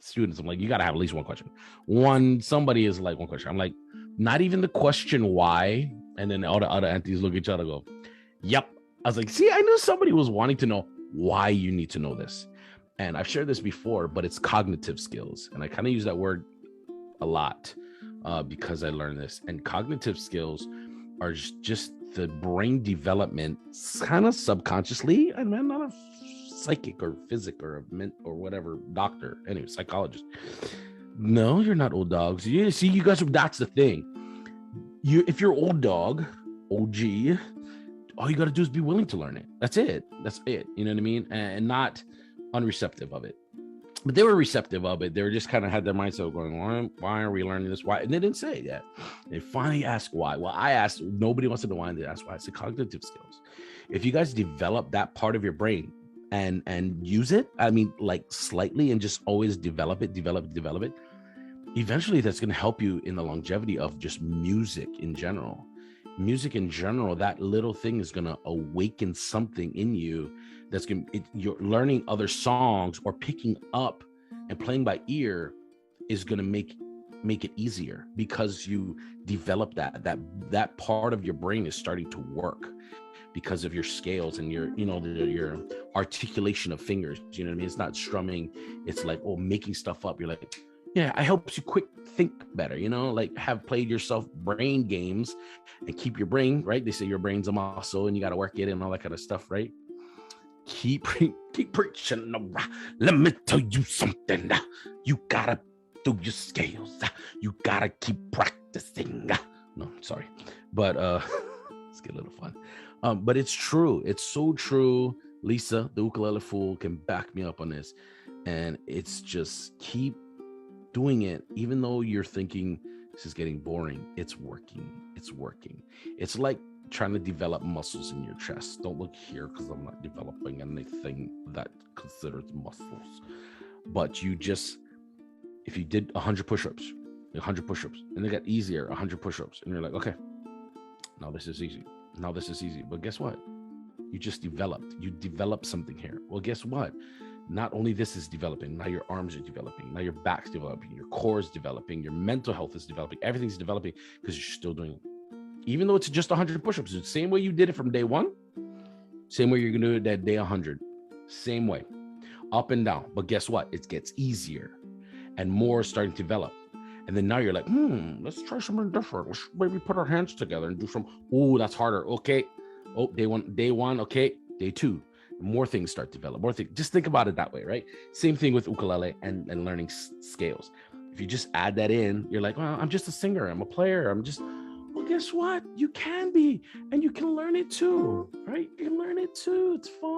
students, I'm like, you got to have at least one question. Somebody is like, one question. I'm like, not even the question why. And then all the other aunties look at each other and go, yep. I was like, see, I knew somebody was wanting to know why you need to know this. And I've shared this before, but it's cognitive skills. And I kind of use that word a lot because I learned this. And cognitive skills are just the brain development kind of subconsciously. I mean, I'm not a psychic or physic or whatever doctor, anyway, psychologist. No, you're not old dogs. You see, you guys, that's the thing. If you're old dog, OG, all you got to do is be willing to learn it. That's it. You know what I mean? And not unreceptive of it. But they were receptive of it. They were just kind of had their mindset going, why are we learning this? Why? And they didn't say that. They finally asked why. Well, I asked, nobody wants to know why. They asked why. I said cognitive skills. If you guys develop that part of your brain and use it, I mean, like slightly, and just always develop it, eventually that's going to help you in the longevity of just music in general. That little thing is going to awaken something in you that's going to, you're learning other songs or picking up and playing by ear is going to make it easier because you develop that part of your brain is starting to work because of your scales and your articulation of fingers. You know what I mean? It's not strumming. It's like, making stuff up. You're like, yeah, it helps you quick think better, like have played yourself brain games and keep your brain, right? They say your brain's a muscle and you got to work it and all that kind of stuff, right? Keep preaching. Let me tell you something. You got to do your scales. You got to keep practicing. No, sorry. But let's get a little fun. But it's true. It's so true. Lisa, the ukulele fool, can back me up on this. And it's just keep doing it, even though you're thinking this is getting boring. It's working. It's like trying to develop muscles in your chest. Don't look here because I'm not developing anything that considers muscles. But if you did 100 push-ups, and they got easier, 100 push-ups, and you're like, okay, now this is easy. But guess what? You developed something here. Well, guess what? Not only this is developing, now your arms are developing, now your back's developing, your core's developing, your mental health is developing, everything's developing because you're still doing it. Even though it's just 100 push-ups, the same way you did it from day one, same way you're going to do it at day 100. Same way, up and down. But guess what? It gets easier and more starting to develop. And then now you're like, let's try something different. Let's maybe put our hands together and do some, that's harder. Okay. Day one. Okay. Day two. More things start to develop. Just think about it that way, right? Same thing with ukulele and learning scales. If you just add that in, you're like, well, I'm just a singer. I'm a player. Well, guess what? You can be, and you can learn it too, right? You can learn it too. It's fun.